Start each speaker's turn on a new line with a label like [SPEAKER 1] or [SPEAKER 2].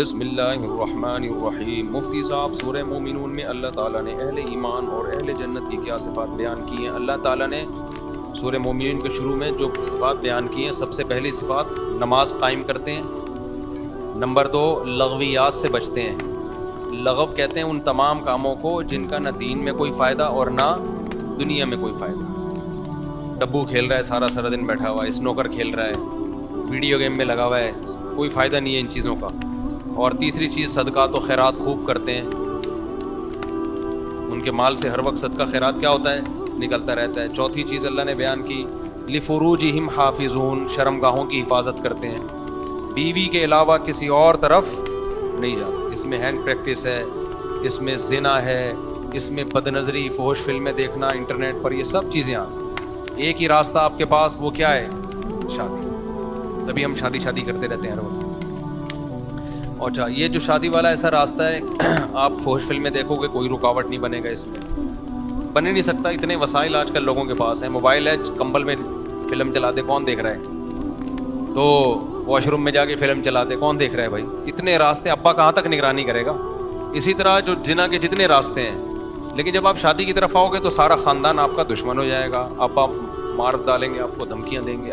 [SPEAKER 1] بسم اللہ الرحمن الرحیم۔ مفتی صاحب سورہ مومنون میں اللہ تعالیٰ نے اہل ایمان اور اہل جنت کی کیا صفات بیان کی ہیں؟ اللہ تعالیٰ نے سورہ مومنون کے شروع میں جو صفات بیان کی ہیں، سب سے پہلی صفات نماز قائم کرتے ہیں، نمبر 2 لغویات سے بچتے ہیں۔ لغو کہتے ہیں ان تمام کاموں کو جن کا نہ دین میں کوئی فائدہ اور نہ دنیا میں کوئی فائدہ۔ ڈبو کھیل رہا ہے، سارا دن بیٹھا ہوا ہے، اسنوکر کھیل رہا ہے، ویڈیو گیم میں لگا ہوا ہے، کوئی فائدہ نہیں ہے ان چیزوں کا۔ اور تیسری چیز صدقات و خیرات خوب کرتے ہیں، ان کے مال سے ہر وقت صدقہ خیرات کیا ہوتا ہے؟ نکلتا رہتا ہے۔ چوتھی چیز اللہ نے بیان کی لفروجہم حافظون، شرم گاہوں کی حفاظت کرتے ہیں، بیوی کے علاوہ کسی اور طرف نہیں جاتے۔ اس میں ہینڈ پریکٹس ہے، اس میں زنا ہے، اس میں بد نظری، فحش فلمیں دیکھنا انٹرنیٹ پر، یہ سب چیزیں آتی۔ ایک ہی راستہ آپ کے پاس، وہ کیا ہے؟ شادی۔ تبھی ہم شادی کرتے رہتے ہیں ہر وقت۔ اچھا، یہ جو شادی والا ایسا راستہ ہے، آپ فحش فلمیں دیکھو گے، کوئی رکاوٹ نہیں بنے گا، اس میں بن ہی نہیں سکتا۔ اتنے وسائل آج کل لوگوں کے پاس ہیں، موبائل ہے، کمبل میں فلم چلاتے، کون دیکھ رہا ہے؟ تو واش روم میں جا کے فلم چلاتے، کون دیکھ رہا ہے بھائی؟ اتنے راستے، ابا کہاں تک نگرانی کرے گا؟ اسی طرح جو زنا کے جتنے راستے ہیں، لیکن جب آپ شادی کی طرف آؤ گے تو سارا خاندان آپ کا دشمن ہو جائے گا، ابا مار ڈالیں گے، آپ کو دھمکیاں دیں گے۔